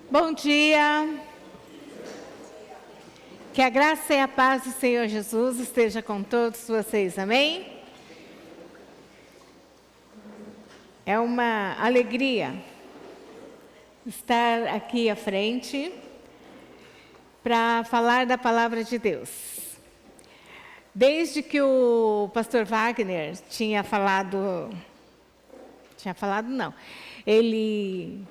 Bom dia. Que a graça e a paz do Senhor Jesus esteja com todos vocês, amém? É uma alegria estar aqui à frente para falar da palavra de Deus. Desde que o pastor Wagner ele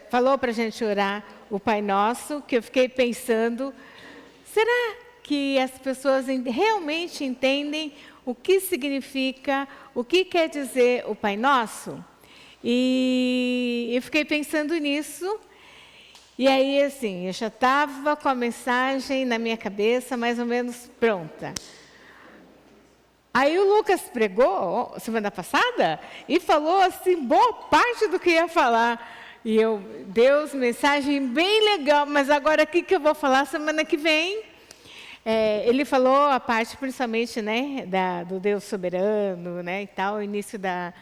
falou para a gente orar o Pai Nosso, que eu fiquei pensando, será que as pessoas realmente entendem o que significa, o que quer dizer o Pai Nosso? E eu fiquei pensando nisso, e aí assim, eu já estava com a mensagem na minha cabeça, mais ou menos pronta. Aí o Lucas pregou semana passada e falou assim, boa parte do que ia falar. E Deus, mensagem bem legal, mas agora o que eu vou falar semana que vem? Ele falou a parte principalmente, né, do Deus soberano, né, e tal, o início da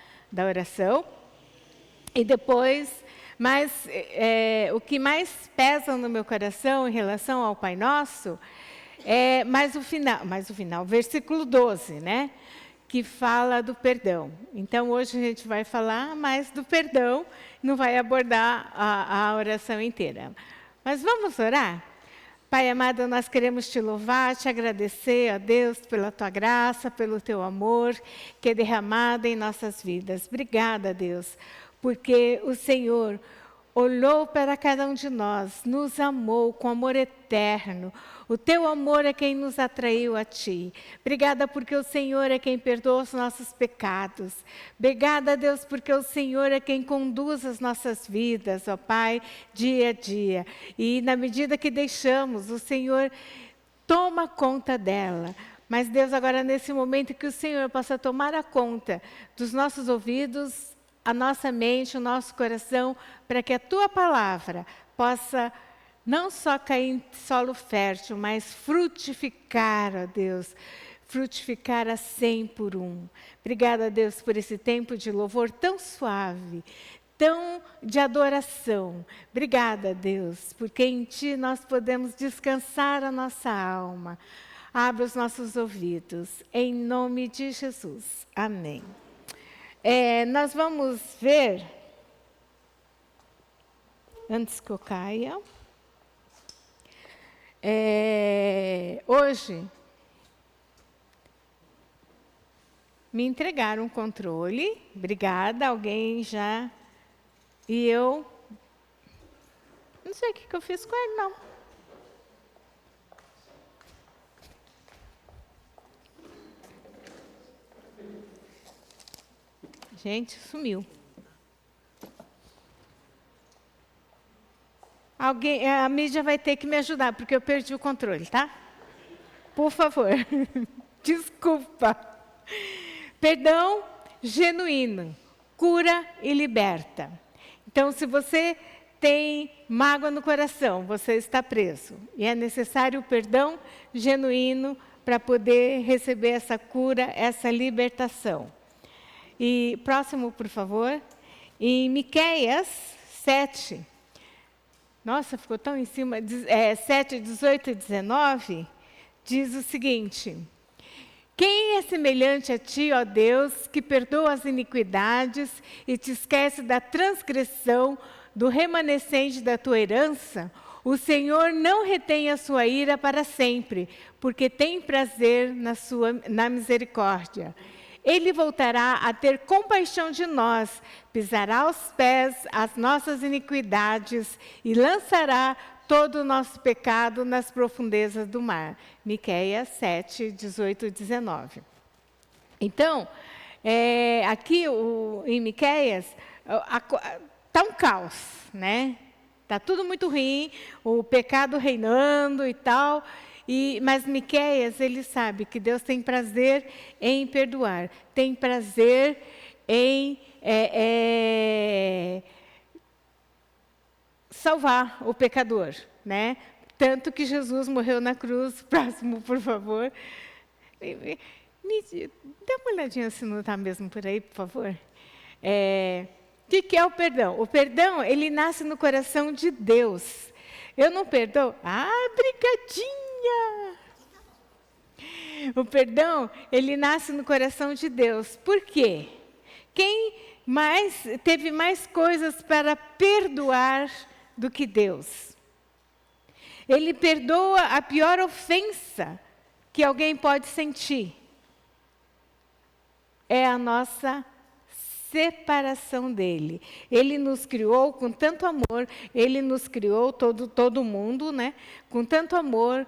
oração. E depois, mas o que mais pesa no meu coração em relação ao Pai Nosso é mais o final, versículo 12, né? Que fala do perdão. Então, hoje a gente vai falar mais do perdão, não vai abordar a oração inteira. Mas vamos orar? Pai amado, nós queremos te louvar, te agradecer, ó Deus, pela tua graça, pelo teu amor, que é derramado em nossas vidas. Obrigada, Deus, porque o Senhor olhou para cada um de nós, nos amou com amor eterno. O teu amor é quem nos atraiu a ti. Obrigada porque o Senhor é quem perdoa os nossos pecados. Obrigada, Deus, porque o Senhor é quem conduz as nossas vidas, ó Pai, dia a dia. E na medida que deixamos, o Senhor toma conta dela. Mas, Deus, agora nesse momento que o Senhor possa tomar a conta dos nossos ouvidos, a nossa mente, o nosso coração, para que a Tua palavra possa não só cair em solo fértil, mas frutificar, ó Deus, frutificar a 100 por 1. Obrigada, Deus, por esse tempo de louvor tão suave, tão de adoração. Obrigada, Deus, porque em Ti nós podemos descansar a nossa alma. Abra os nossos ouvidos, em nome de Jesus. Amém. Nós vamos ver, antes que eu caia, hoje, me entregaram um controle, obrigada, alguém já, e eu não sei o que eu fiz com ele, não. Gente, sumiu. A mídia vai ter que me ajudar, porque eu perdi o controle, tá? Por favor. Desculpa. Perdão genuíno, cura e liberta. Então, se você tem mágoa no coração, você está preso. E é necessário o perdão genuíno para poder receber essa cura, essa libertação. E próximo, por favor. Em Miqueias 7. Nossa, ficou tão em cima. 7, 18 e 19. Diz o seguinte: quem é semelhante a ti, ó Deus, que perdoa as iniquidades e te esquece da transgressão do remanescente da tua herança? O Senhor não retém a sua ira para sempre, porque tem prazer na misericórdia. Ele voltará a ter compaixão de nós, pisará aos pés as nossas iniquidades e lançará todo o nosso pecado nas profundezas do mar. Miqueias 7, 18 e 19. Então, aqui em Miqueias, está um caos, né? Está tudo muito ruim, o pecado reinando e tal. Mas Miqueias, ele sabe que Deus tem prazer em perdoar, tem prazer em salvar o pecador, né? Tanto que Jesus morreu na cruz. Próximo, por favor. Dê uma olhadinha se não está mesmo por aí, por favor. que é o perdão? O perdão, ele nasce no coração de Deus. Eu não perdoo? Ah, brincadinha! O perdão, ele nasce no coração de Deus. Por quê? Quem teve mais coisas para perdoar do que Deus? Ele perdoa a pior ofensa que alguém pode sentir. É a nossa separação dele. Ele nos criou com tanto amor, ele nos criou, todo mundo, né? Com tanto amor,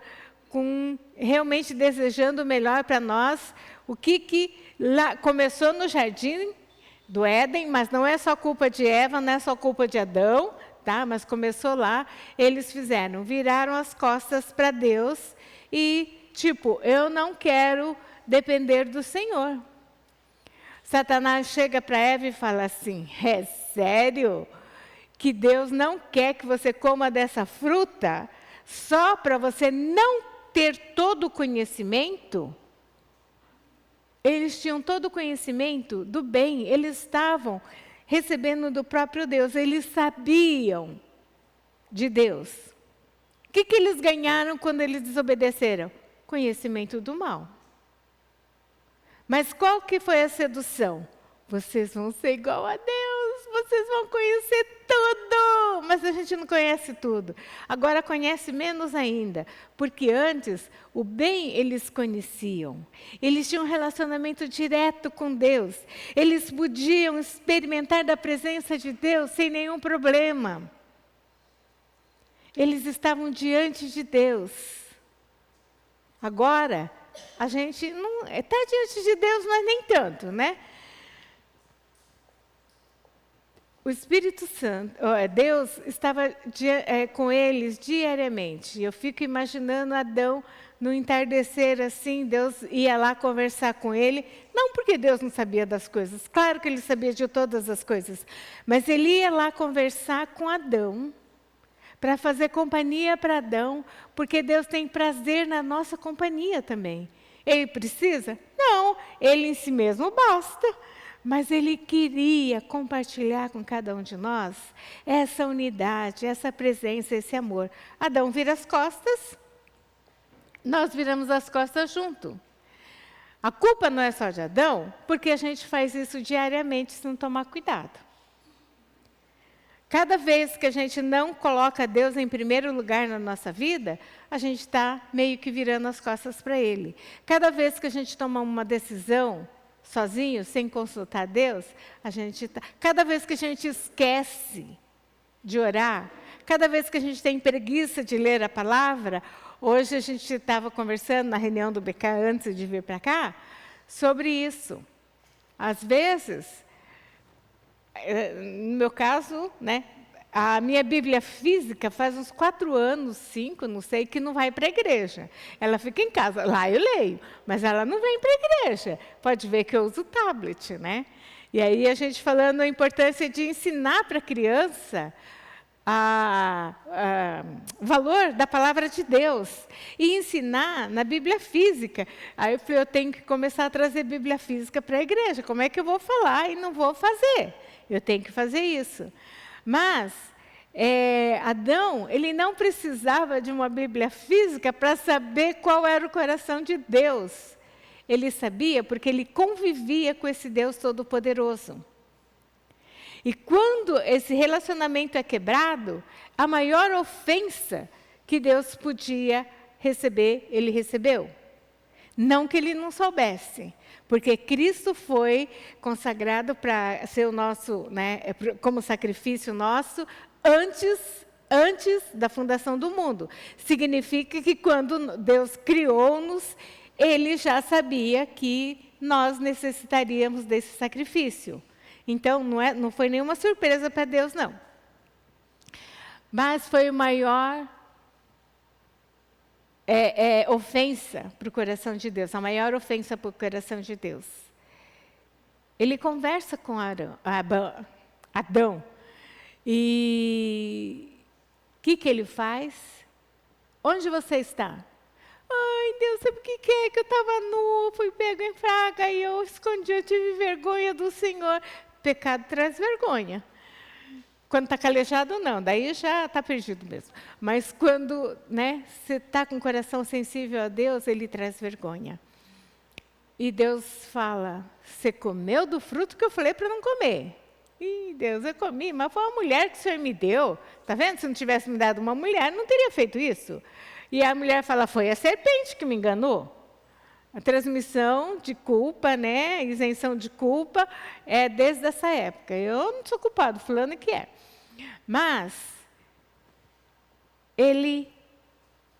realmente desejando o melhor para nós. O que lá começou no jardim do Éden, mas não é só culpa de Eva, não é só culpa de Adão, tá? Mas começou lá, eles viraram as costas para Deus e, eu não quero depender do Senhor. Satanás chega para Eva e fala assim: é sério que Deus não quer que você coma dessa fruta só para você não ter todo o conhecimento? Eles tinham todo o conhecimento do bem, eles estavam recebendo do próprio Deus, eles sabiam de Deus. O que eles ganharam quando eles desobedeceram? Conhecimento do mal. Mas qual que foi a sedução? Vocês vão ser igual a Deus, vocês vão conhecer tudo. Mas a gente não conhece tudo. Agora conhece menos ainda, porque antes o bem eles conheciam. Eles tinham um relacionamento direto com Deus. Eles podiam experimentar da presença de Deus sem nenhum problema. Eles estavam diante de Deus. Agora, a gente não está diante de Deus, mas nem tanto, né? O Espírito Santo, Deus estava com eles diariamente. Eu fico imaginando Adão no entardecer assim, Deus ia lá conversar com ele. Não porque Deus não sabia das coisas, claro que ele sabia de todas as coisas. Mas ele ia lá conversar com Adão, para fazer companhia para Adão, porque Deus tem prazer na nossa companhia também. Ele precisa? Não, ele em si mesmo basta. Mas ele queria compartilhar com cada um de nós essa unidade, essa presença, esse amor. Adão vira as costas, nós viramos as costas junto. A culpa não é só de Adão, porque a gente faz isso diariamente se não tomar cuidado. Cada vez que a gente não coloca Deus em primeiro lugar na nossa vida, a gente está meio que virando as costas para Ele. Cada vez que a gente toma uma decisão sozinho, sem consultar Deus, cada vez que a gente esquece de orar, cada vez que a gente tem preguiça de ler a palavra, hoje a gente estava conversando na reunião do BK antes de vir para cá, sobre isso. Às vezes, no meu caso, né, a minha Bíblia física faz uns 4 anos, 5, não sei, que não vai para a igreja. Ela fica em casa, lá eu leio, mas ela não vem para a igreja. Pode ver que eu uso o tablet, né? E aí a gente falando a importância de ensinar para a criança o valor da palavra de Deus. E ensinar na Bíblia física. Aí eu falei, eu tenho que começar a trazer Bíblia física para a igreja. Como é que eu vou falar e não vou fazer? Eu tenho que fazer isso. Mas Adão, ele não precisava de uma Bíblia física para saber qual era o coração de Deus. Ele sabia porque ele convivia com esse Deus Todo-Poderoso. E quando esse relacionamento é quebrado, a maior ofensa que Deus podia receber, ele recebeu. Não que ele não soubesse, porque Cristo foi consagrado para ser o nosso, né, como sacrifício nosso, antes da fundação do mundo. Significa que quando Deus criou-nos, Ele já sabia que nós necessitaríamos desse sacrifício. Então, não foi nenhuma surpresa para Deus, não. Mas foi o maior ofensa para o coração de Deus, a maior ofensa para o coração de Deus. Ele conversa com Adão. E o que ele faz? Onde você está? Ai, Deus, sabe o que é? Que eu estava nua, fui pego em praga e eu escondi, eu tive vergonha do Senhor. Pecado traz vergonha. Quando está calejado, não, daí já está perdido mesmo. Mas quando, né, você está com o coração sensível a Deus, Ele traz vergonha. E Deus fala, você comeu do fruto que eu falei para não comer. Ih, Deus, eu comi, mas foi uma mulher que o Senhor me deu. Está vendo? Se não tivesse me dado uma mulher, não teria feito isso. E a mulher fala, foi a serpente que me enganou. A transmissão de culpa, né, isenção de culpa, é desde essa época. Eu não sou culpado, fulano que é. Mas, ele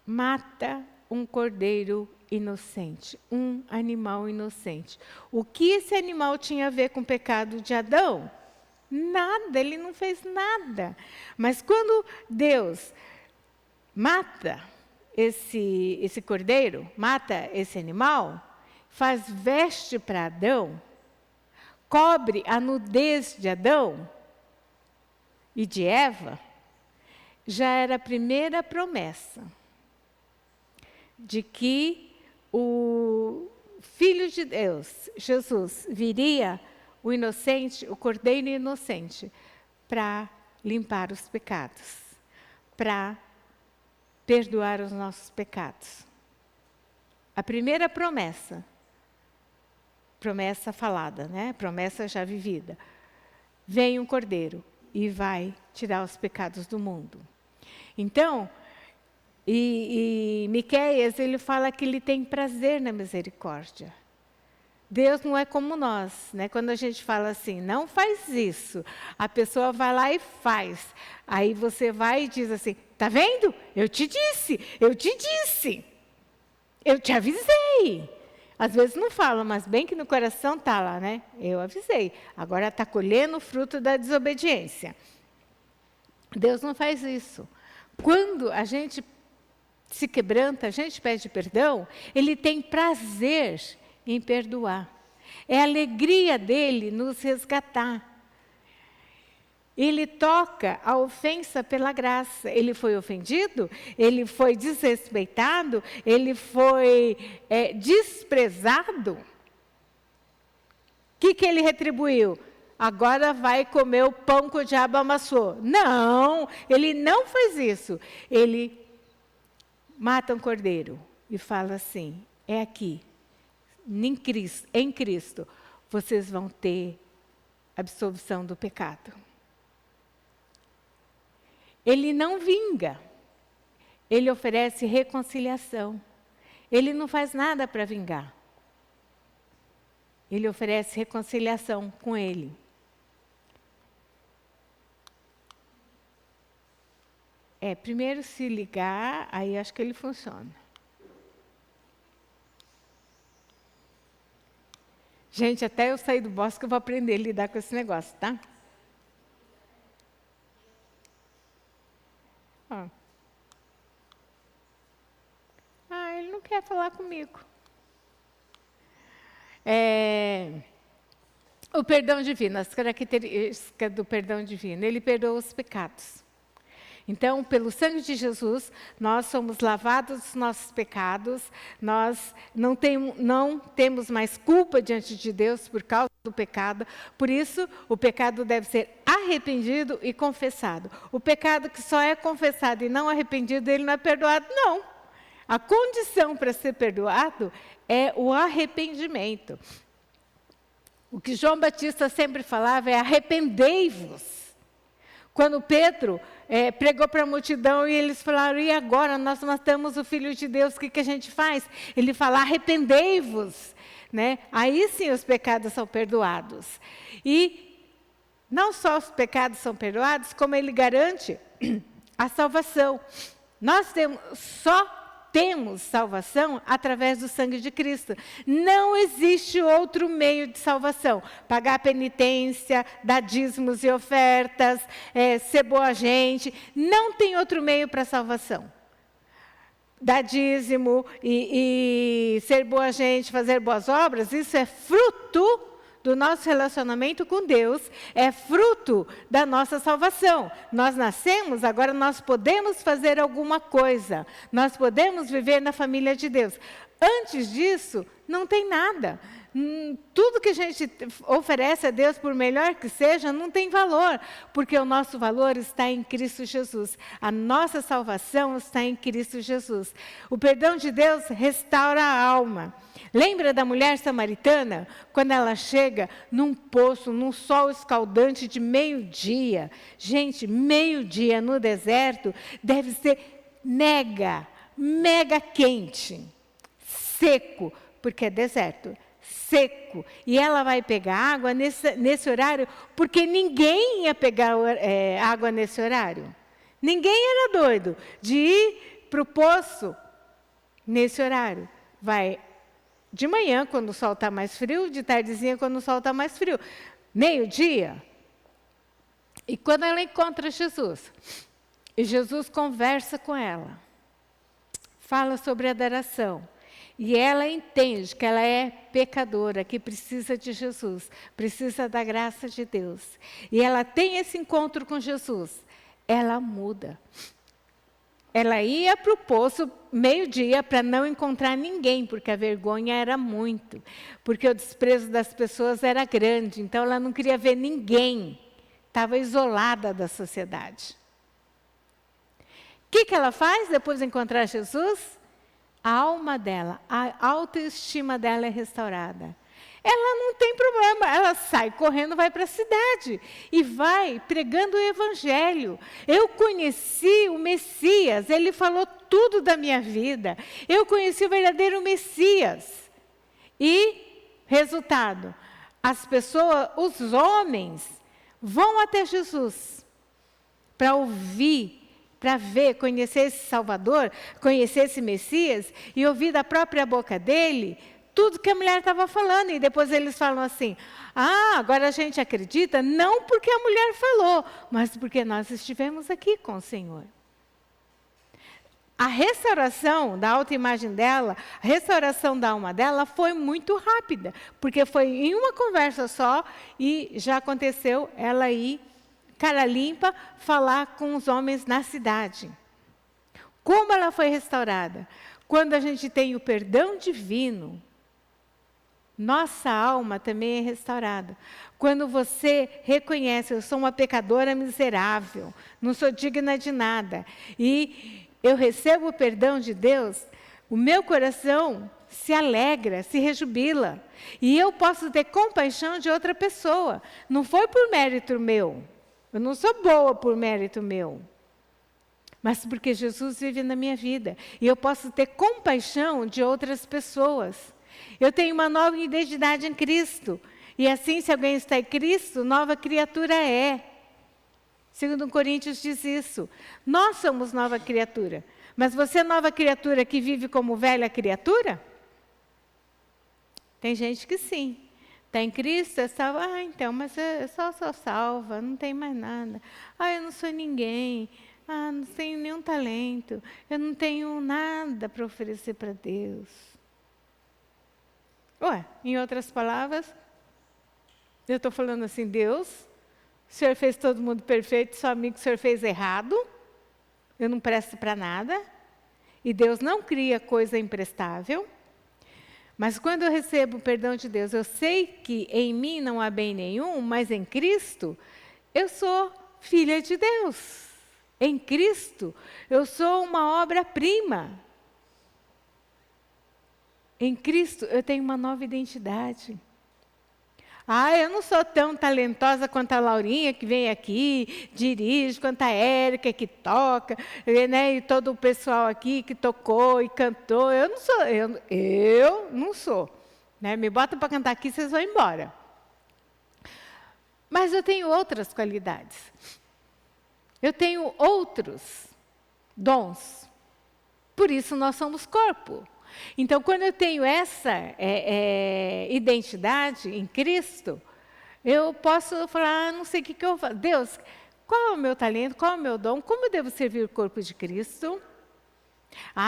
mata um cordeiro inocente, um animal inocente. O que esse animal tinha a ver com o pecado de Adão? Nada, ele não fez nada. Mas quando Deus mata esse cordeiro, mata esse animal, faz veste para Adão, cobre a nudez de Adão e de Eva, já era a primeira promessa de que o Filho de Deus, Jesus, viria o inocente, o cordeiro inocente, para limpar os pecados, para perdoar os nossos pecados. A primeira promessa falada, né? Promessa já vivida. Vem um cordeiro e vai tirar os pecados do mundo. Então, Miqueias, ele fala que ele tem prazer na misericórdia. Deus não é como nós, né? Quando a gente fala assim, não faz isso, a pessoa vai lá e faz. Aí você vai e diz assim, tá vendo? Eu te disse, eu te avisei. Às vezes não fala, mas bem que no coração está lá, né? Eu avisei. Agora está colhendo o fruto da desobediência. Deus não faz isso. Quando a gente se quebranta, a gente pede perdão, Ele tem prazer em perdoar. É a alegria dele nos resgatar. Ele toca a ofensa pela graça. Ele foi ofendido, ele foi desrespeitado, ele foi desprezado. O que ele retribuiu? Agora vai comer o pão que o diabo amassou. Não, ele não faz isso. Ele mata um cordeiro e fala assim, é aqui. Em Cristo, vocês vão ter absolvição do pecado. Ele não vinga, ele oferece reconciliação. Ele não faz nada para vingar. Ele oferece reconciliação com ele. Primeiro se ligar, aí acho que ele funciona. Gente, até eu sair do bosque eu vou aprender a lidar com esse negócio, tá? Ó. Ele não quer falar comigo. O perdão divino, as características do perdão divino, ele perdoa os pecados. Então, pelo sangue de Jesus, nós somos lavados dos nossos pecados, nós não temos mais culpa diante de Deus por causa do pecado, por isso o pecado deve ser arrependido e confessado. O pecado que só é confessado e não arrependido, ele não é perdoado, não. A condição para ser perdoado é o arrependimento. O que João Batista sempre falava é arrependei-vos. Quando Pedro pregou para a multidão e eles falaram, e agora nós matamos o Filho de Deus, o que a gente faz? Ele fala, arrependei-vos. Né? Aí sim os pecados são perdoados. E não só os pecados são perdoados, como ele garante a salvação. Nós só temos salvação através do sangue de Cristo. Não existe outro meio de salvação. Pagar penitência, dar dízimos e ofertas, ser boa gente. Não tem outro meio para salvação. Dar dízimo e ser boa gente, fazer boas obras, isso é fruto do nosso relacionamento com Deus, é fruto da nossa salvação. Nós nascemos, agora nós podemos fazer alguma coisa. Nós podemos viver na família de Deus. Antes disso, não tem nada. Tudo que a gente oferece a Deus, por melhor que seja, não tem valor, porque o nosso valor está em Cristo Jesus. A nossa salvação está em Cristo Jesus. O perdão de Deus restaura a alma. Lembra da mulher samaritana? Quando ela chega num poço, num sol escaldante de meio-dia. Gente, meio-dia no deserto deve ser mega quente, seco, porque é deserto. Seco, e ela vai pegar água nesse horário, porque ninguém ia pegar água nesse horário. Ninguém era doido de ir para o poço nesse horário. Vai de manhã, quando o sol está mais frio, de tardezinha, quando o sol está mais frio. Meio-dia. E quando ela encontra Jesus, e Jesus conversa com ela, fala sobre adoração. E ela entende que ela é pecadora, que precisa de Jesus, precisa da graça de Deus. E ela tem esse encontro com Jesus. Ela muda. Ela ia para o poço meio-dia para não encontrar ninguém, porque a vergonha era muito. Porque o desprezo das pessoas era grande, então ela não queria ver ninguém. Estava isolada da sociedade. O que ela faz depois de encontrar Jesus? A alma dela, a autoestima dela é restaurada. Ela não tem problema, ela sai correndo, vai para a cidade e vai pregando o evangelho. Eu conheci o Messias, ele falou tudo da minha vida. Eu conheci o verdadeiro Messias. E, resultado, as pessoas, os homens, vão até Jesus para ouvir, para ver, conhecer esse Salvador, conhecer esse Messias e ouvir da própria boca dele tudo que a mulher estava falando. E depois eles falam assim, agora a gente acredita, não porque a mulher falou, mas porque nós estivemos aqui com o Senhor. A restauração da autoimagem dela, a restauração da alma dela foi muito rápida, porque foi em uma conversa só e já aconteceu ela ir cara limpa, falar com os homens na cidade. Como ela foi restaurada? Quando a gente tem o perdão divino, nossa alma também é restaurada. Quando você reconhece, eu sou uma pecadora miserável, não sou digna de nada, e eu recebo o perdão de Deus, o meu coração se alegra, se rejubila, e eu posso ter compaixão de outra pessoa. Não foi por mérito meu. Eu não sou boa por mérito meu, mas porque Jesus vive na minha vida. E eu posso ter compaixão de outras pessoas. Eu tenho uma nova identidade em Cristo. E assim, se alguém está em Cristo, nova criatura é. 2 Coríntios diz isso. Nós somos nova criatura. Mas você é nova criatura que vive como velha criatura? Tem gente que sim. Está em Cristo, é salva. Então, mas eu só sou salva, não tem mais nada. Eu não sou ninguém. Não tenho nenhum talento. Eu não tenho nada para oferecer para Deus. Em outras palavras, eu estou falando assim, Deus, o Senhor fez todo mundo perfeito, só amigo o Senhor fez errado. Eu não presto para nada. E Deus não cria coisa imprestável. Mas quando eu recebo o perdão de Deus, eu sei que em mim não há bem nenhum, mas em Cristo, eu sou filha de Deus. Em Cristo, eu sou uma obra-prima. Em Cristo, eu tenho uma nova identidade. Eu não sou tão talentosa quanto a Laurinha, que vem aqui, dirige, quanto a Érica, que toca, né, e todo o pessoal aqui que tocou e cantou. Eu não sou. Né? Me bota para cantar aqui, vocês vão embora. Mas eu tenho outras qualidades. Eu tenho outros dons. Por isso nós somos corpo. Então, quando eu tenho essa identidade em Cristo, eu posso falar, não sei o que eu faço. Deus, qual é o meu talento, qual é o meu dom, como eu devo servir o corpo de Cristo?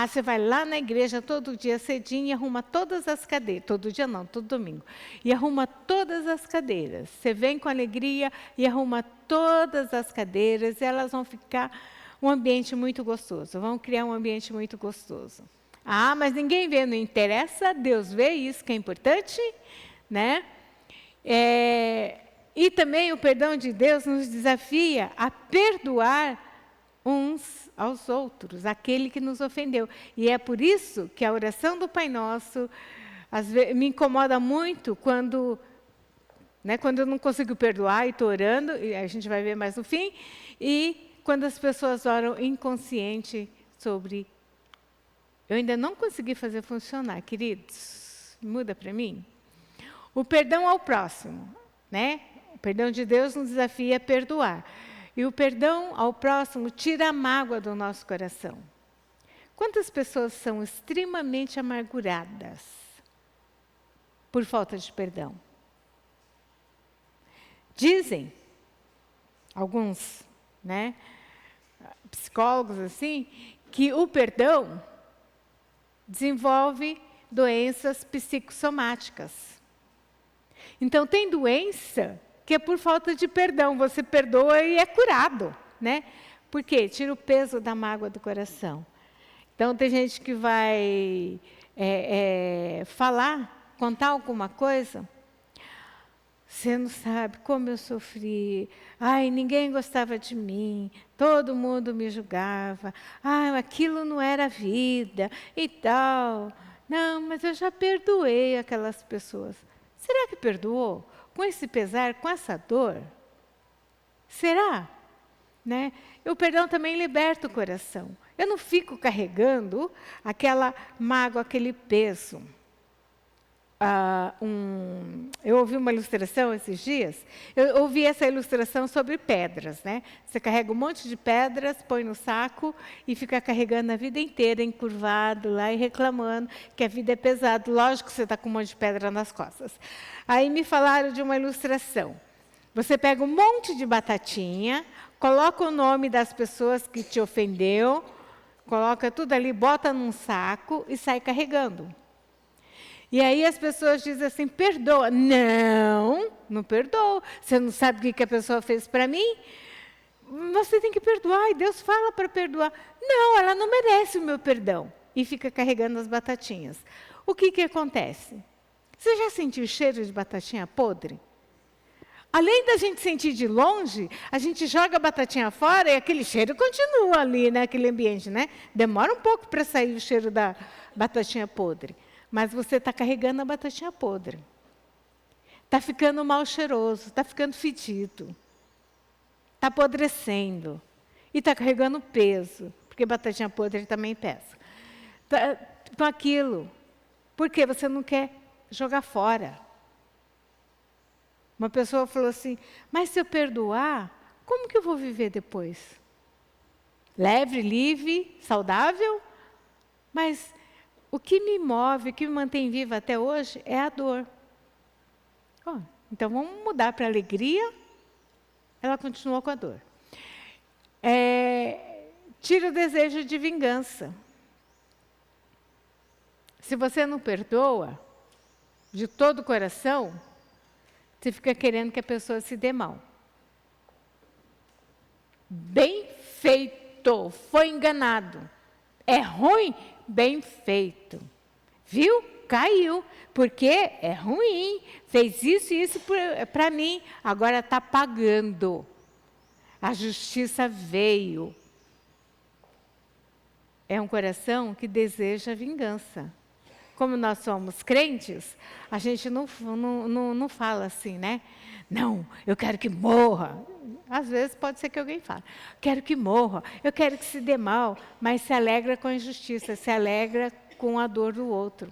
Você vai lá na igreja todo dia cedinho e arruma todas as cadeiras. Todo dia não, todo domingo. E arruma todas as cadeiras. Você vem com alegria e arruma todas as cadeiras e elas vão ficar um ambiente muito gostoso. Vão criar um ambiente muito gostoso. Mas ninguém vê, não interessa, Deus vê isso que é importante? né? E também o perdão de Deus nos desafia a perdoar uns aos outros, aquele que nos ofendeu. E é por isso que a oração do Pai Nosso às vezes, me incomoda muito quando eu não consigo perdoar e estou orando, e a gente vai ver mais no fim, e quando as pessoas oram inconsciente sobre... Eu ainda não consegui fazer funcionar, queridos. Muda para mim. O perdão ao próximo, né? O perdão de Deus nos desafia a perdoar. E o perdão ao próximo tira a mágoa do nosso coração. Quantas pessoas são extremamente amarguradas por falta de perdão? Dizem alguns, né, psicólogos assim, que o perdão desenvolve doenças psicossomáticas. Então tem doença que é por falta de perdão. Você perdoa e é curado, né? Por quê? Tira o peso da mágoa do coração. Então tem gente que vai falar, contar alguma coisa. Você não sabe como eu sofri. Ai, ninguém gostava de mim. Todo mundo me julgava. Ai, aquilo não era vida e tal. Não, mas eu já perdoei aquelas pessoas. Será que perdoou? Com esse pesar, com essa dor? Será? Né? E o perdão também liberta o coração. Eu não fico carregando aquela mágoa, aquele peso. Eu ouvi uma ilustração esses dias. Eu ouvi essa ilustração sobre pedras, né? Você carrega um monte de pedras, põe no saco e fica carregando a vida inteira, encurvado lá e reclamando que a vida é pesada. Lógico que você está com um monte de pedra nas costas. Aí me falaram de uma ilustração. Você pega um monte de batatinha, coloca o nome das pessoas que te ofendeu, coloca tudo ali, bota num saco e sai carregando. E aí as pessoas dizem assim, perdoa. Não, não perdoa. Você não sabe o que a pessoa fez para mim? Você tem que perdoar, e Deus fala para perdoar. Não, ela não merece o meu perdão. E fica carregando as batatinhas. O que acontece? Você já sentiu o cheiro de batatinha podre? Além da gente sentir de longe, a gente joga a batatinha fora e aquele cheiro continua ali, naquele ambiente, né? Demora um pouco para sair o cheiro da batatinha podre. Mas você está carregando a batatinha podre. Está ficando mal cheiroso, está ficando fedido. Está apodrecendo. E está carregando peso, porque batatinha podre também pesa. Com aquilo. Porque você não quer jogar fora. Uma pessoa falou assim, mas se eu perdoar, como que eu vou viver depois? Leve, livre, saudável? Mas o que me move, o que me mantém viva até hoje é a dor. Então vamos mudar para a alegria. Ela continua com a dor. Tira o desejo de vingança. Se você não perdoa, de todo o coração, você fica querendo que a pessoa se dê mal. Bem feito, foi enganado. É ruim? Bem feito. Viu? Caiu. Porque é ruim. Fez isso e isso para mim. Agora está pagando. A justiça veio. É um coração que deseja vingança. Como nós somos crentes, a gente não fala assim, né? Não, eu quero que morra. Às vezes pode ser que alguém fale. Quero que morra, eu quero que se dê mal, mas se alegra com a injustiça, se alegra com a dor do outro.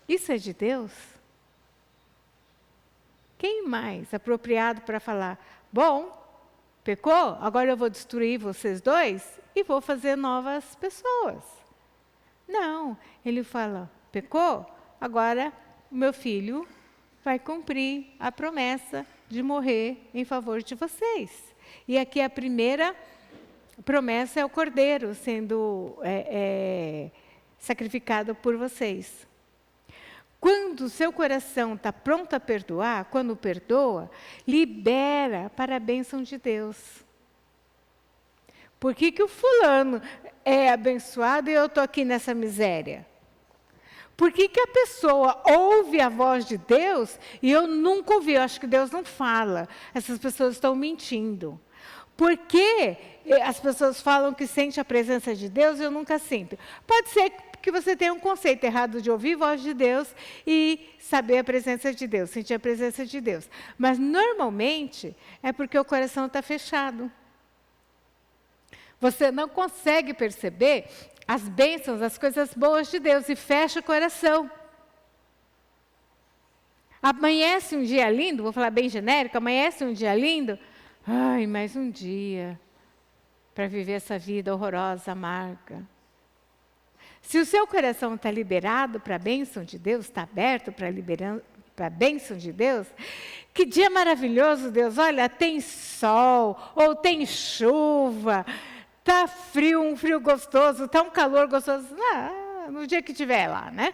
Isso é de Deus? Quem mais apropriado para falar, bom, pecou, agora eu vou destruir vocês dois e vou fazer novas pessoas. Não, ele fala, pecou, agora o meu filho vai cumprir a promessa de morrer em favor de vocês. E aqui a primeira promessa é o cordeiro sendo sacrificado por vocês. Quando o seu coração está pronto a perdoar, quando perdoa, libera para a bênção de Deus. Por que o fulano é abençoado e eu estou aqui nessa miséria? Por que que a pessoa ouve a voz de Deus e eu nunca ouvi? Eu acho que Deus não fala. Essas pessoas estão mentindo. Por que as pessoas falam que sente a presença de Deus e eu nunca sinto? Pode ser que você tenha um conceito errado de ouvir a voz de Deus e saber a presença de Deus, sentir a presença de Deus. Mas, normalmente, é porque o coração está fechado. Você não consegue perceber as bênçãos, as coisas boas de Deus e fecha o coração. Amanhece um dia lindo, vou falar bem genérico, amanhece um dia lindo, ai, mais um dia para viver essa vida horrorosa, amarga. Se o seu coração está liberado para a bênção de Deus, está aberto para a bênção de Deus, que dia maravilhoso, Deus, olha, tem sol, ou tem chuva, está frio, um frio gostoso, está um calor gostoso, no dia que estiver lá, né?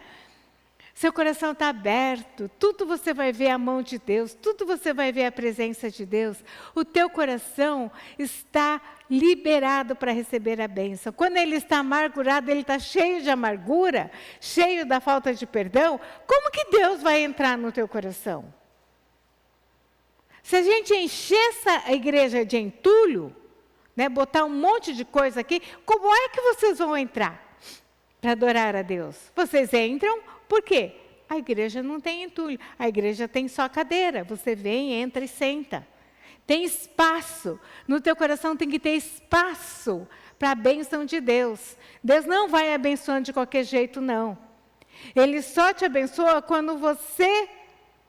Seu coração está aberto, tudo você vai ver a mão de Deus, tudo você vai ver a presença de Deus. O teu coração está liberado para receber a bênção. Quando ele está amargurado, ele está cheio de amargura, cheio da falta de perdão, como que Deus vai entrar no teu coração? Se a gente encher essa igreja de entulho, né, botar um monte de coisa aqui, como é que vocês vão entrar para adorar a Deus? Vocês entram, por quê? A igreja não tem entulho, a igreja tem só cadeira, você vem, entra e senta. Tem espaço, no teu coração tem que ter espaço para a bênção de Deus. Deus não vai abençoando de qualquer jeito, não. Ele só te abençoa quando você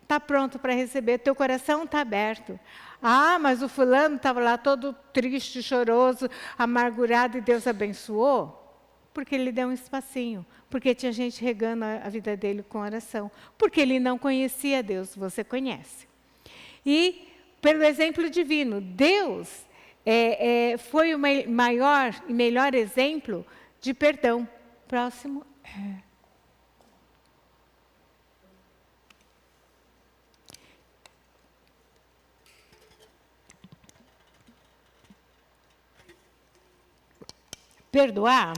está pronto para receber, teu coração está aberto. Ah, mas o fulano estava lá todo triste, choroso, amargurado e Deus abençoou? Porque ele deu um espacinho, porque tinha gente regando a vida dele com oração, porque ele não conhecia Deus, você conhece. E, pelo exemplo divino, Deus foi o maior e melhor exemplo de perdão. Próximo. Perdoar,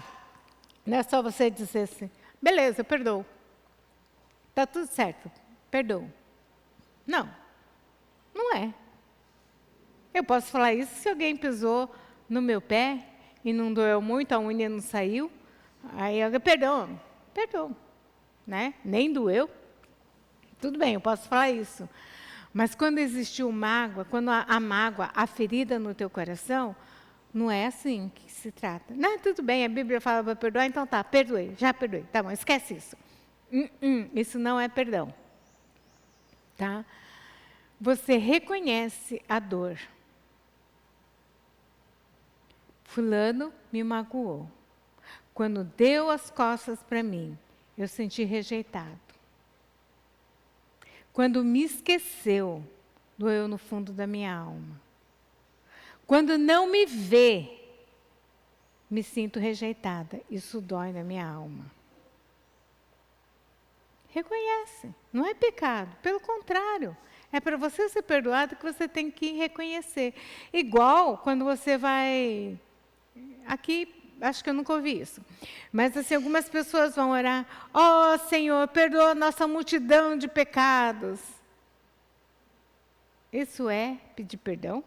não é só você dizer assim, beleza, eu perdoo. Está tudo certo, perdoo. Não, não é. Eu posso falar isso se alguém pisou no meu pé e não doeu muito, a unha não saiu. Aí eu perdoo, né? Nem doeu. Tudo bem, eu posso falar isso. Mas quando existiu mágoa, quando a mágoa, a ferida no teu coração, não é assim que se trata. Não, tudo bem, a Bíblia fala para perdoar, então tá, perdoei, já perdoei. Tá bom, esquece isso. Isso não é perdão. Tá? Você reconhece a dor. Fulano me magoou. Quando deu as costas para mim, eu senti rejeitado. Quando me esqueceu, doeu no fundo da minha alma. Quando não me vê, me sinto rejeitada. Isso dói na minha alma. Reconhece. Não é pecado. Pelo contrário. É para você ser perdoado que você tem que reconhecer. Igual quando você vai... Aqui, acho que eu nunca ouvi isso. Mas assim, algumas pessoas vão orar. Ó Senhor, perdoa a nossa multidão de pecados. Isso é pedir perdão?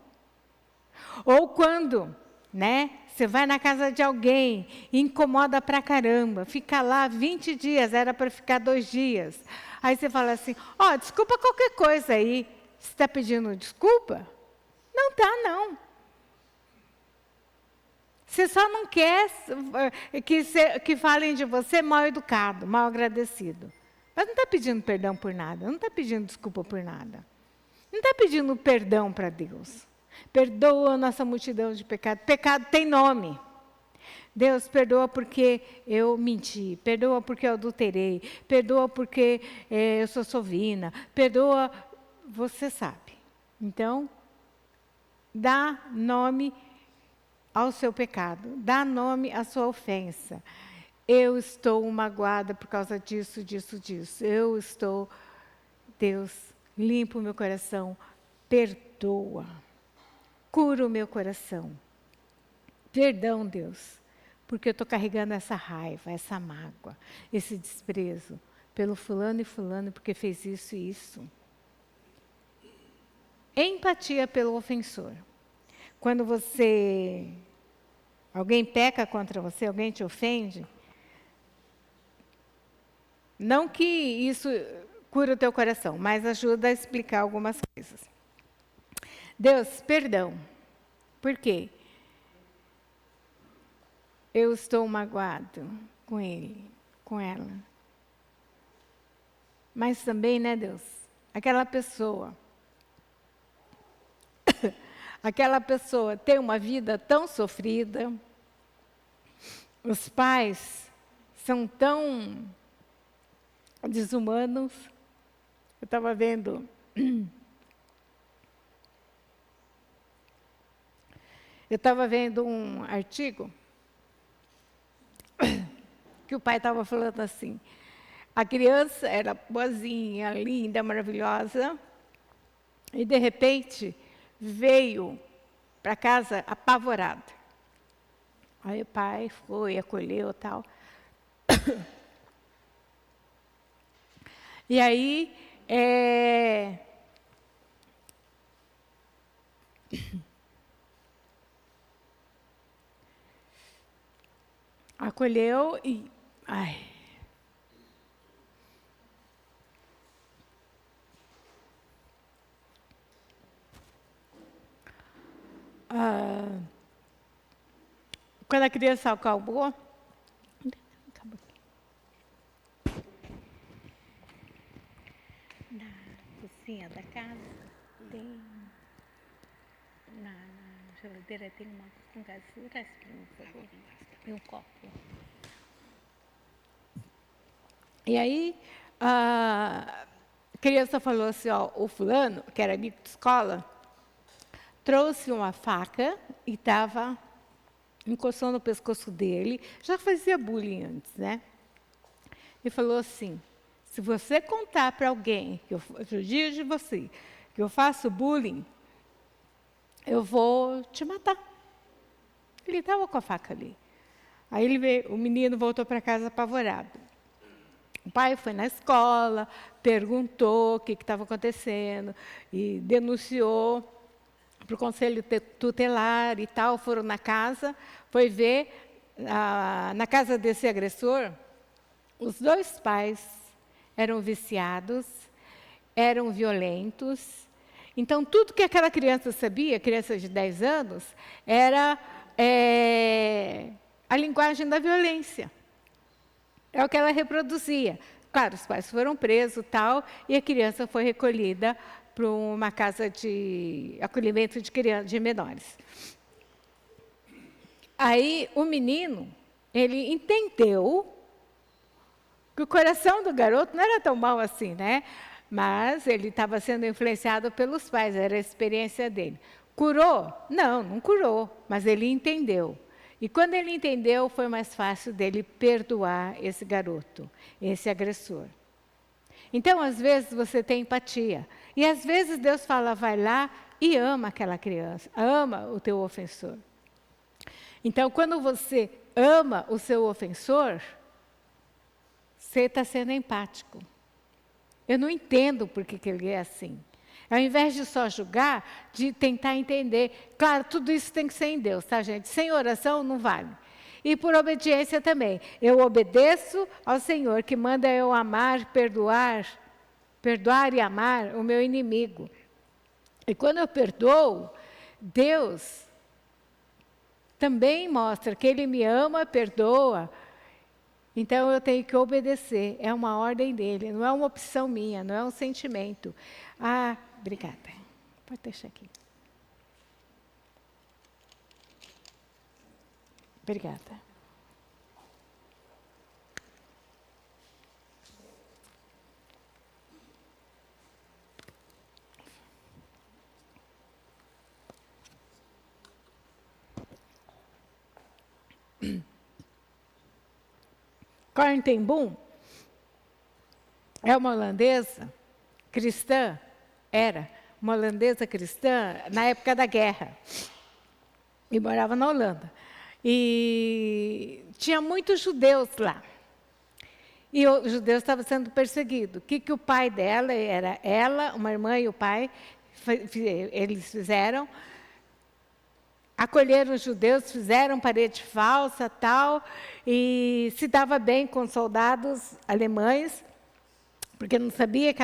Ou quando, né, você vai na casa de alguém e incomoda pra caramba, fica lá 20 dias, era para ficar 2 dias. Aí você fala assim, desculpa qualquer coisa aí. Você está pedindo desculpa? Não está, não. Você só não quer que falem de você mal educado, mal agradecido. Mas não está pedindo perdão por nada, não está pedindo desculpa por nada. Não está pedindo perdão para Deus. Perdoa a nossa multidão de pecado. Pecado tem nome. Deus, perdoa porque eu menti. Perdoa porque eu adulterei. Perdoa porque eu sou sovina. Perdoa, você sabe. Então, dá nome ao seu pecado. Dá nome à sua ofensa. Eu estou magoada por causa disso, disso, disso. Eu estou... Deus, limpa o meu coração. Perdoa. Cura o meu coração. Perdão, Deus, porque eu estou carregando essa raiva, essa mágoa, esse desprezo. pelo fulano e fulano porque fez isso e isso. Empatia pelo ofensor. Quando alguém peca contra você, alguém te ofende, não que isso cura o teu coração, mas ajuda a explicar algumas coisas. Deus, perdão. Por quê? Eu estou magoado com ele, com ela. Mas também, né, Deus? Aquela pessoa tem uma vida tão sofrida, os pais são tão desumanos. Eu estava vendo um artigo que o pai estava falando assim, a criança era boazinha, linda, maravilhosa, e de repente veio para casa apavorado. Aí o pai foi, acolheu e tal. E aí, acolheu e... quando a criança acalmou, na cozinha da casa, na geladeira tem um gasoso, traz para mim, por favor, e um copo. E aí, a criança falou assim, o fulano, que era amigo de escola, trouxe uma faca e estava encostando no pescoço dele, já fazia bullying antes, né? E falou assim, se você contar para alguém, que eu judio de você, que eu faço bullying, eu vou te matar. Ele estava com a faca ali. Aí o menino voltou para casa apavorado. O pai foi na escola, perguntou o que estava acontecendo e denunciou para o conselho tutelar e tal, foram na casa, foi ver, na casa desse agressor, os dois pais eram viciados, eram violentos. Então, tudo que aquela criança sabia, criança de 10 anos, era a linguagem da violência. É o que ela reproduzia. Claro, os pais foram presos tal, e a criança foi recolhida para uma casa de acolhimento de menores. Aí o menino, ele entendeu que o coração do garoto não era tão mau assim, né? Mas ele estava sendo influenciado pelos pais, era a experiência dele. Curou? Não, não curou, mas ele entendeu. E quando ele entendeu, foi mais fácil dele perdoar esse garoto, esse agressor. Então, às vezes, você tem empatia. E, às vezes, Deus fala, vai lá e ama aquela criança, ama o teu ofensor. Então, quando você ama o seu ofensor, você está sendo empático. Eu não entendo por que ele é assim. Ao invés de só julgar, de tentar entender. Claro, tudo isso tem que ser em Deus, tá, gente? Sem oração não vale. E por obediência também. Eu obedeço ao Senhor, que manda eu amar, perdoar e amar o meu inimigo. E quando eu perdoo, Deus também mostra que Ele me ama, perdoa. Então eu tenho que obedecer. É uma ordem dele, não é uma opção minha, não é um sentimento. Ah, obrigada. Pode deixar aqui. Obrigada. Corrie ten Boom é uma holandesa cristã, era uma holandesa cristã na época da guerra, e morava na Holanda. E tinha muitos judeus lá. E o judeu estava sendo perseguido. O que o pai dela, era ela, uma irmã e o pai, eles fizeram? Acolheram os judeus, fizeram parede falsa, tal, e se dava bem com soldados alemães, porque não sabia que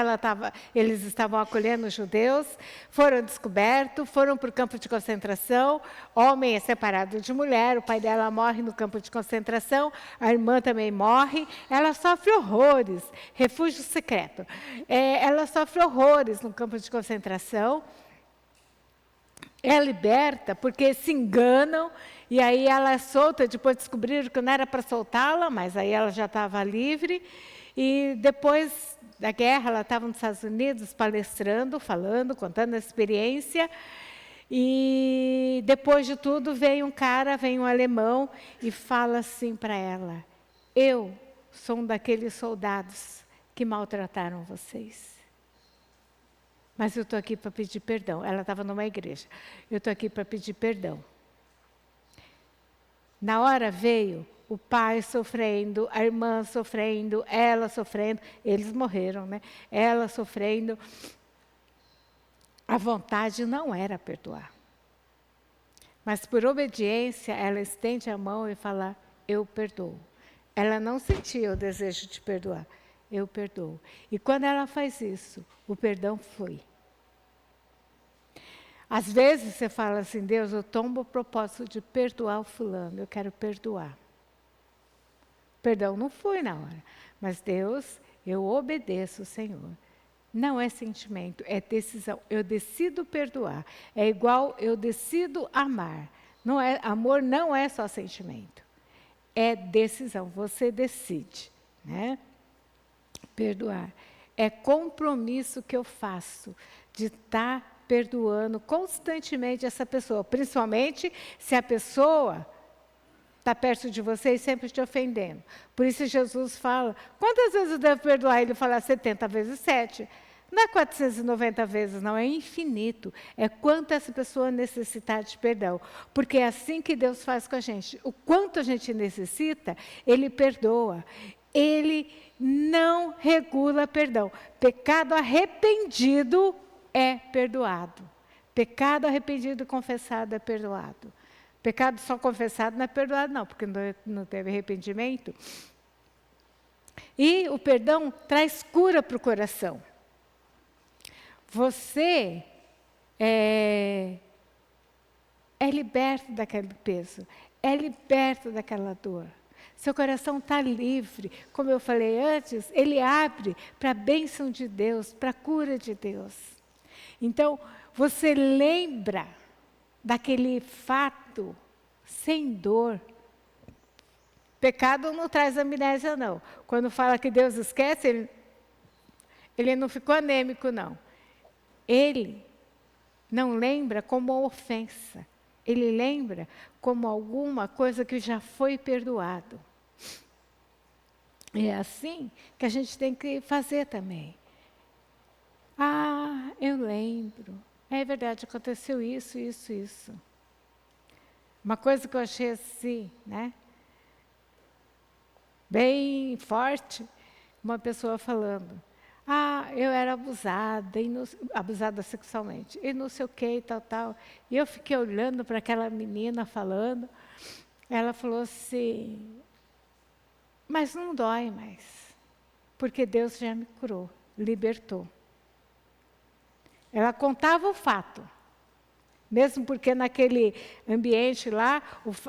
eles estavam acolhendo os judeus, foram descobertos, foram para o campo de concentração, homem é separado de mulher, o pai dela morre no campo de concentração, a irmã também morre, ela sofre horrores, refúgio secreto, ela sofre horrores no campo de concentração, é liberta porque se enganam, e aí ela é solta, depois descobriram que não era para soltá-la, mas aí ela já estava livre, e depois da guerra, ela estava nos Estados Unidos palestrando, falando, contando a experiência, e depois de tudo vem um alemão, e fala assim para ela, eu sou um daqueles soldados que maltrataram vocês. Mas eu estou aqui para pedir perdão. Ela estava numa igreja. Eu estou aqui para pedir perdão. Na hora veio o pai sofrendo, a irmã sofrendo, ela sofrendo. Eles morreram, né? Ela sofrendo. A vontade não era perdoar. Mas por obediência, ela estende a mão e fala, eu perdoo. Ela não sentia o desejo de perdoar. Eu perdoo. E quando ela faz isso, o perdão flui. Às vezes você fala assim, Deus, eu tomo o propósito de perdoar o fulano, eu quero perdoar. Perdão não foi na hora, mas Deus, eu obedeço o Senhor. Não é sentimento, é decisão. Eu decido perdoar. É igual eu decido amar. Não é, amor não é só sentimento. É decisão, você decide, né? Perdoar. É compromisso que eu faço de estar perdoando constantemente essa pessoa, principalmente se a pessoa está perto de você e sempre te ofendendo. Por isso Jesus fala, quantas vezes eu devo perdoar? Ele fala 70 vezes 7. Não é 490 vezes, não, é infinito. É quanto essa pessoa necessitar de perdão. Porque é assim que Deus faz com a gente. O quanto a gente necessita, Ele perdoa. Ele não regula perdão. Pecado arrependido é perdoado. Pecado arrependido e confessado é perdoado. Pecado só confessado não é perdoado, não, porque não teve arrependimento. E o perdão traz cura para o coração. Você é liberto daquele peso, é liberto daquela dor. Seu coração está livre. Como eu falei antes, ele abre para a bênção de Deus, para a cura de Deus. Então, você lembra daquele fato sem dor. Pecado não traz amnésia, não. Quando fala que Deus esquece, ele não ficou anêmico, não. Ele não lembra como uma ofensa. Ele lembra como alguma coisa que já foi perdoado. É assim que a gente tem que fazer também. Ah, eu lembro. É verdade, aconteceu isso, isso, isso. Uma coisa que eu achei assim, né? Bem forte, uma pessoa falando. Ah, eu era abusada, abusada sexualmente, e não sei o que, tal, tal. E eu fiquei olhando para aquela menina falando. Ela falou assim, mas não dói mais, porque Deus já me curou, libertou. Ela contava o fato, mesmo porque naquele ambiente lá,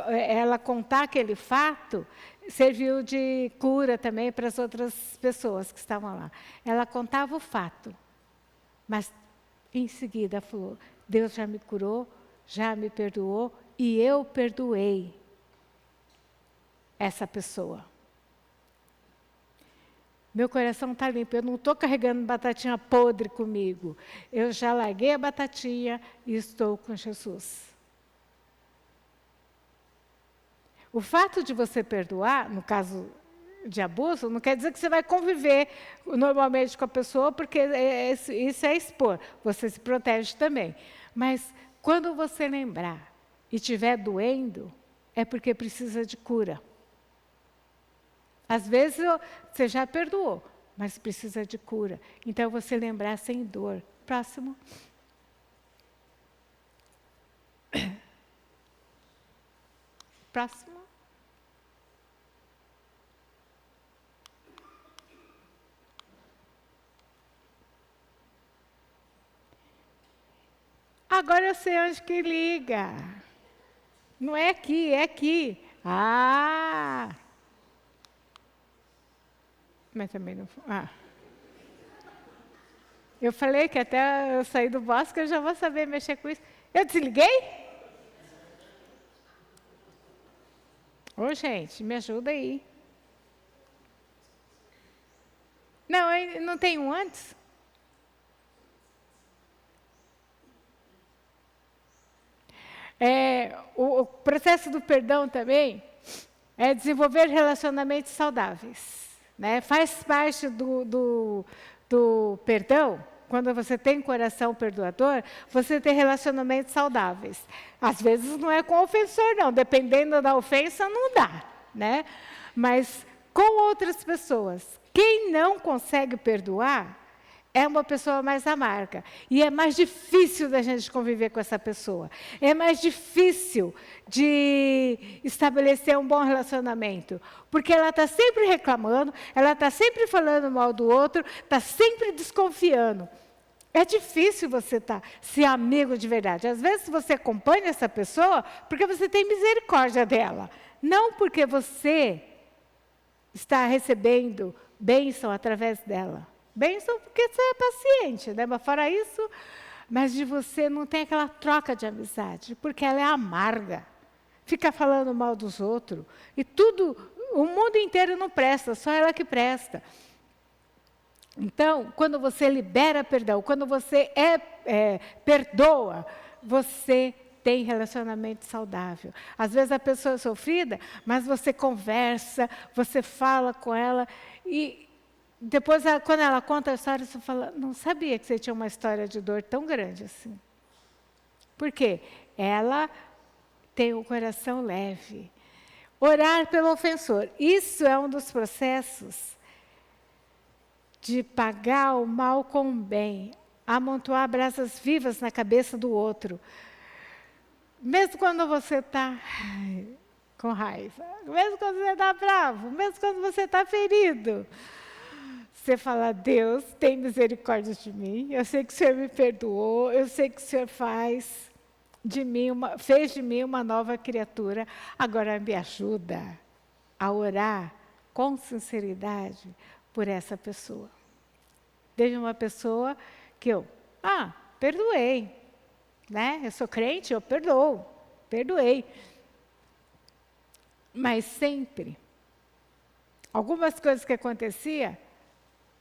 ela contar aquele fato serviu de cura também para as outras pessoas que estavam lá. Ela contava o fato, mas em seguida falou, Deus já me curou, já me perdoou e eu perdoei essa pessoa. Meu coração está limpo, eu não estou carregando batatinha podre comigo. Eu já larguei a batatinha e estou com Jesus. O fato de você perdoar, no caso de abuso, não quer dizer que você vai conviver normalmente com a pessoa, porque isso é expor. Você se protege também. Mas quando você lembrar e estiver doendo, é porque precisa de cura. Às vezes você já perdoou, mas precisa de cura. Então, você lembrar sem dor. Próximo. Próximo. Agora eu sei onde que liga. Não é aqui, é aqui. Ah! Mas também não... Ah. Eu falei que até eu sair do bosque eu já vou saber mexer com isso. Eu desliguei? Ô, gente, me ajuda aí. Não, não tem um antes? O processo do perdão também é desenvolver relacionamentos saudáveis. Né? Faz parte do perdão, quando você tem coração perdoador, você tem relacionamentos saudáveis. Às vezes não é com o ofensor, não. Dependendo da ofensa, não dá. Né? Mas com outras pessoas. Quem não consegue perdoar é uma pessoa mais amarga. E é mais difícil da gente conviver com essa pessoa. É mais difícil de estabelecer um bom relacionamento. Porque ela está sempre reclamando, ela está sempre falando mal do outro, está sempre desconfiando. É difícil você ser amigo de verdade. Às vezes você acompanha essa pessoa porque você tem misericórdia dela. Não porque você está recebendo bênção através dela. Bênção porque você é paciente, né? Mas fora isso, mas de você não tem aquela troca de amizade, porque ela é amarga. Fica falando mal dos outros. E tudo, o mundo inteiro não presta, só ela que presta. Então, quando você libera perdão, quando você perdoa, você tem relacionamento saudável. Às vezes a pessoa é sofrida, mas você conversa, você fala com ela e depois, quando ela conta a história, você fala, não sabia que você tinha uma história de dor tão grande assim. Por quê? Ela tem o coração leve. Orar pelo ofensor. Isso é um dos processos de pagar o mal com o bem. Amontoar brasas vivas na cabeça do outro. Mesmo quando você está com raiva. Mesmo quando você está bravo. Mesmo quando você está ferido. Você fala, Deus, tem misericórdia de mim, eu sei que o Senhor me perdoou, eu sei que o Senhor fez de mim uma nova criatura, agora me ajuda a orar com sinceridade por essa pessoa. Teve uma pessoa que eu, perdoei, né? Eu sou crente, eu perdoo, perdoei. Mas sempre, algumas coisas que aconteciam,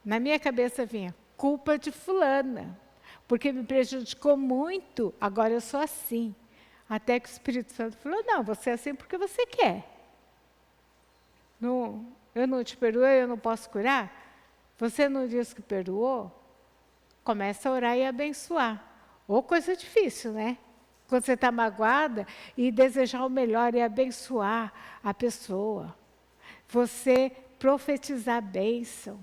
na minha cabeça vinha, culpa de fulana, porque me prejudicou muito, agora eu sou assim. Até que o Espírito Santo falou, não, você é assim porque você quer. Não, eu não te perdoei, eu não posso curar? Você não disse que perdoou? Começa a orar e abençoar. Ou coisa difícil, né? Quando você está magoada, e desejar o melhor e abençoar a pessoa. Você profetizar a bênção.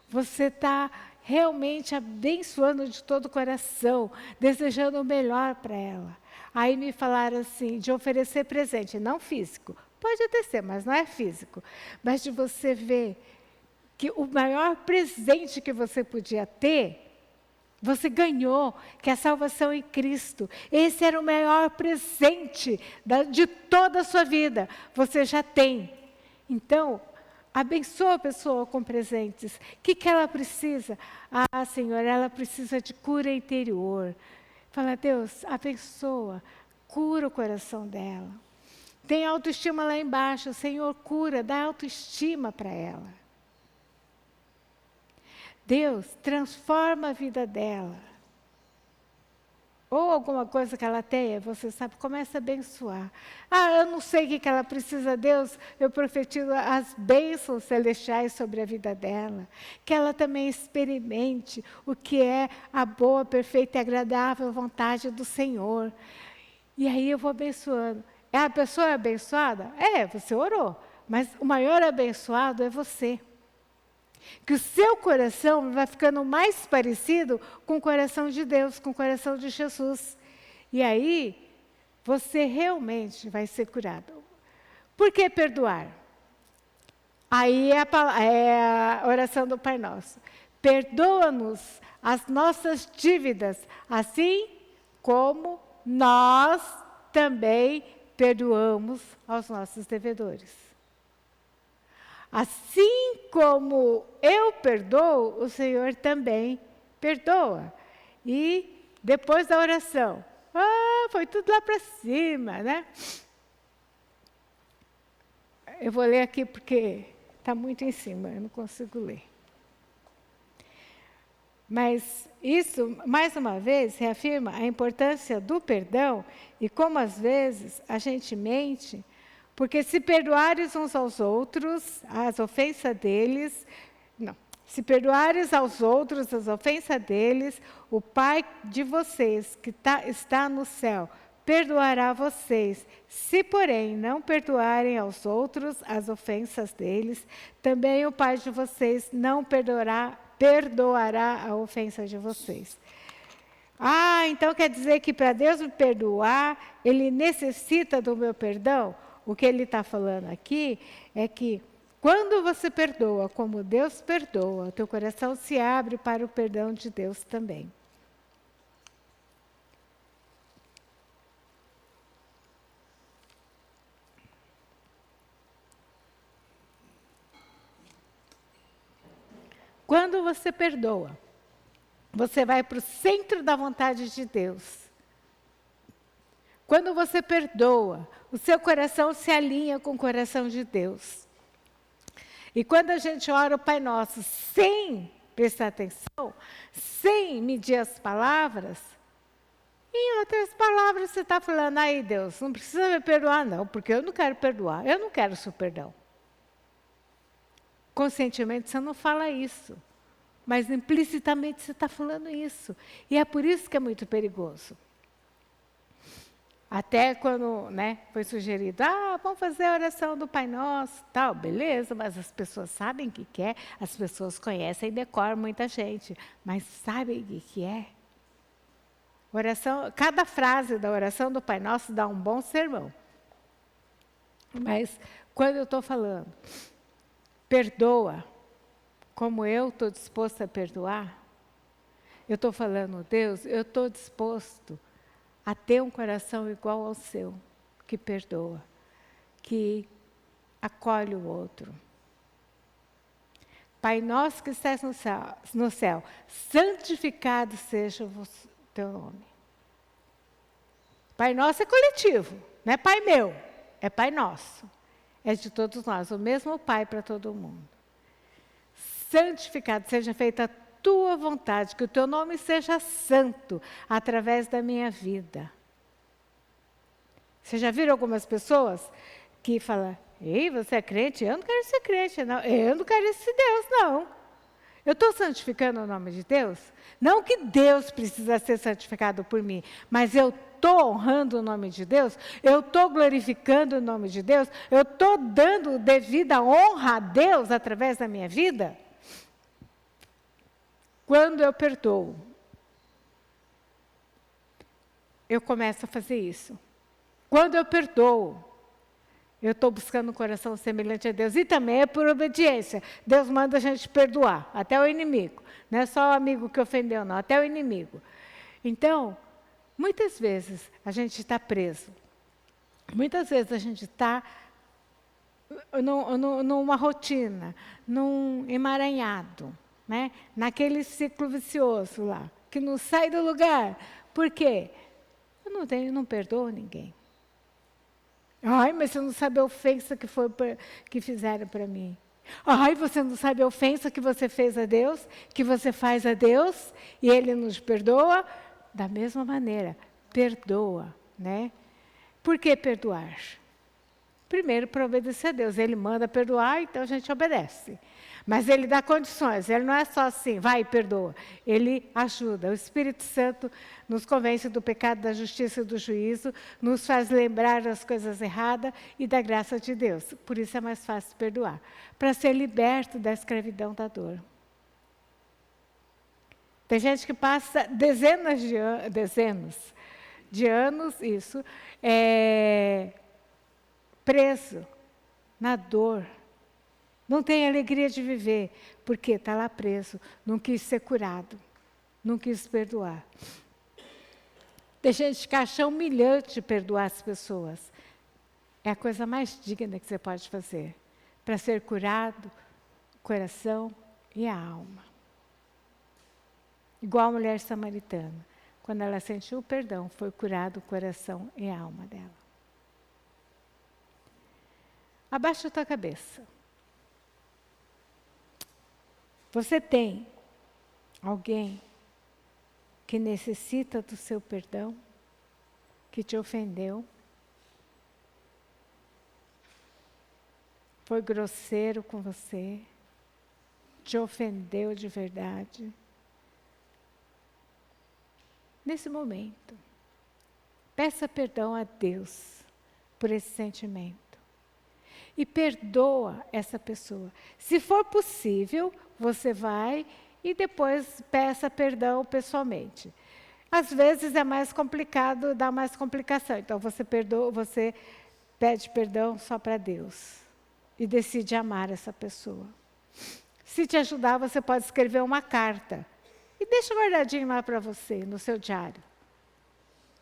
Você está realmente abençoando de todo o coração, desejando o melhor para ela. Aí me falaram assim, de oferecer presente, não físico. Pode até ser, mas não é físico. Mas de você ver que o maior presente que você podia ter, você ganhou, que é a salvação em Cristo. Esse era o maior presente de toda a sua vida. Você já tem. Então, abençoa a pessoa com presentes. O que ela precisa? Senhor, ela precisa de cura interior. Fala, Deus, abençoa, cura o coração dela. Tem autoestima lá embaixo, Senhor, cura, dá autoestima para ela. Deus, transforma a vida dela. Ou alguma coisa que ela tenha, você sabe, começa a abençoar. Eu não sei o que ela precisa, Deus, eu profetizo as bênçãos celestiais sobre a vida dela. Que ela também experimente o que é a boa, perfeita e agradável vontade do Senhor. E aí eu vou abençoando. A pessoa é abençoada? Você orou. mas o maior abençoado é você. Que o seu coração vai ficando mais parecido com o coração de Deus, com o coração de Jesus. E aí, você realmente vai ser curado. Por que perdoar? Aí é a oração do Pai Nosso. Perdoa-nos as nossas dívidas, assim como nós também perdoamos aos nossos devedores. Assim como eu perdoo, o Senhor também perdoa. E depois da oração, foi tudo lá para cima, né? Eu vou ler aqui porque está muito em cima, eu não consigo ler. Mas isso, mais uma vez, reafirma a importância do perdão e como às vezes a gente mente, porque se perdoares uns aos outros as ofensas deles, se perdoares aos outros as ofensas deles, o Pai de vocês que está no céu perdoará vocês. Se, porém, não perdoarem aos outros as ofensas deles, também o Pai de vocês não perdoará a ofensa de vocês. Então quer dizer que para Deus me perdoar, Ele necessita do meu perdão? O que Ele está falando aqui é que quando você perdoa como Deus perdoa, teu coração se abre para o perdão de Deus também. Quando você perdoa, você vai para o centro da vontade de Deus. Quando você perdoa, o seu coração se alinha com o coração de Deus. E quando a gente ora o Pai Nosso sem prestar atenção, sem medir as palavras, em outras palavras você está falando, aí Deus, não precisa me perdoar não, porque eu não quero perdoar, eu não quero o seu perdão. Conscientemente você não fala isso, mas implicitamente você está falando isso. E é por isso que é muito perigoso. Até quando foi sugerido, vamos fazer a oração do Pai Nosso, tal, beleza, mas as pessoas sabem o que é, as pessoas conhecem e decoram muita gente, mas sabem o que é? Cada frase da oração do Pai Nosso dá um bom sermão. Mas quando eu estou falando, perdoa, como eu estou disposto a perdoar, eu estou falando, Deus, eu estou disposto a ter um coração igual ao seu, que perdoa, que acolhe o outro. Pai nosso que estás no céu, santificado seja o teu nome. Pai nosso é coletivo, não é Pai meu, é Pai nosso. É de todos nós, o mesmo Pai para todo mundo. Santificado seja feita a tua vontade, que o teu nome seja santo através da minha vida. Você já viram algumas pessoas que falam, ei, você é crente? Eu não quero ser crente, não. Eu não quero esse Deus, não. Eu estou santificando o nome de Deus? Não que Deus precisa ser santificado por mim, mas eu estou honrando o nome de Deus, eu estou glorificando o nome de Deus, eu estou dando devida honra a Deus através da minha vida? Quando eu perdoo, eu começo a fazer isso. Quando eu perdoo, eu estou buscando um coração semelhante a Deus. E também é por obediência. Deus manda a gente perdoar, até o inimigo. Não é só o amigo que ofendeu, não, até o inimigo. Então, muitas vezes a gente está preso. Muitas vezes a gente está numa rotina, num emaranhado. Naquele ciclo vicioso lá, que não sai do lugar. Por quê? Eu não perdoo ninguém. Mas você não sabe a ofensa que fizeram para mim. Você não sabe a ofensa que você fez a Deus, que você faz a Deus, e Ele nos perdoa? Da mesma maneira, perdoa, Por que perdoar? Primeiro, para obedecer a Deus. Ele manda perdoar, então a gente obedece. Mas Ele dá condições, Ele não é só assim, vai e perdoa. Ele ajuda. O Espírito Santo nos convence do pecado, da justiça e do juízo, nos faz lembrar das coisas erradas e da graça de Deus. Por isso é mais fácil perdoar, para ser liberto da escravidão da dor. Tem gente que passa dezenas de anos, preso na dor. Não tem alegria de viver, porque está lá preso, não quis ser curado, não quis perdoar. Tem gente que acha humilhante perdoar as pessoas. É a coisa mais digna que você pode fazer, para ser curado o coração e a alma. Igual a mulher samaritana, quando ela sentiu o perdão, foi curado o coração e a alma dela. Abaixa a tua cabeça. Você tem alguém que necessita do seu perdão, que te ofendeu, foi grosseiro com você, te ofendeu de verdade? Nesse momento, peça perdão a Deus por esse sentimento. E perdoa essa pessoa. Se for possível, você vai e depois peça perdão pessoalmente. Às vezes é mais complicado, dá mais complicação. Então você pede perdão só para Deus. E decide amar essa pessoa. Se te ajudar, você pode escrever uma carta. E deixa guardadinho lá para você, no seu diário.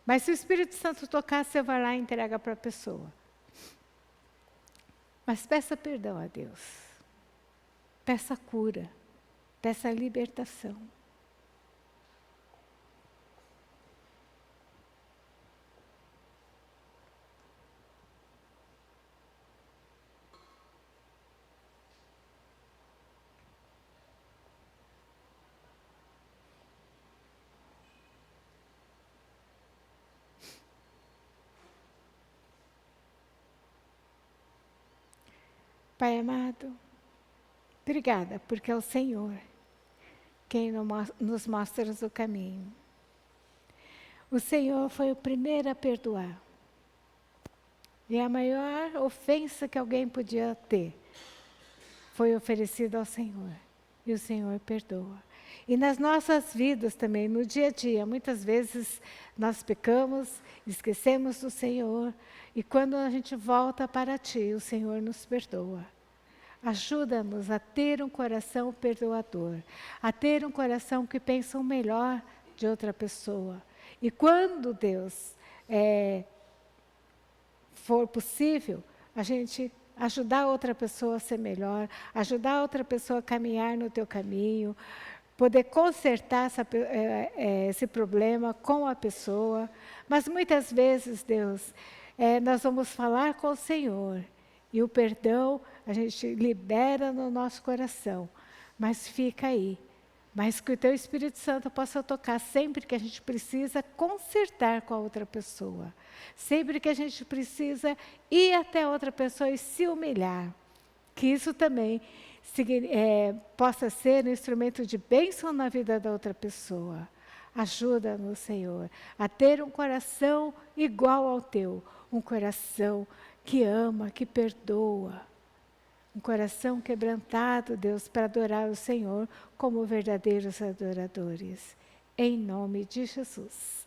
Mas se o Espírito Santo tocar, você vai lá e entrega para a pessoa. Mas peça perdão a Deus. Peça cura. Peça libertação. Pai amado, obrigada, porque é o Senhor quem nos mostra o caminho. O Senhor foi o primeiro a perdoar. E a maior ofensa que alguém podia ter foi oferecida ao Senhor. E o Senhor perdoa. E nas nossas vidas também, no dia a dia, muitas vezes nós pecamos, esquecemos do Senhor. E quando a gente volta para Ti, o Senhor nos perdoa. Ajuda-nos a ter um coração perdoador, a ter um coração que pensa o melhor de outra pessoa. E quando, Deus, for possível, a gente ajudar outra pessoa a ser melhor, ajudar outra pessoa a caminhar no teu caminho, poder consertar esse problema com a pessoa. Mas muitas vezes, Deus, nós vamos falar com o Senhor. E o perdão a gente libera no nosso coração, mas fica aí. Mas que o Teu Espírito Santo possa tocar sempre que a gente precisa consertar com a outra pessoa. Sempre que a gente precisa ir até a outra pessoa e se humilhar. Que isso também possa ser um instrumento de bênção na vida da outra pessoa. Ajuda-nos, Senhor, a ter um coração igual ao Teu. Um coração que ama, que perdoa. Um coração quebrantado, Deus, para adorar o Senhor como verdadeiros adoradores. Em nome de Jesus.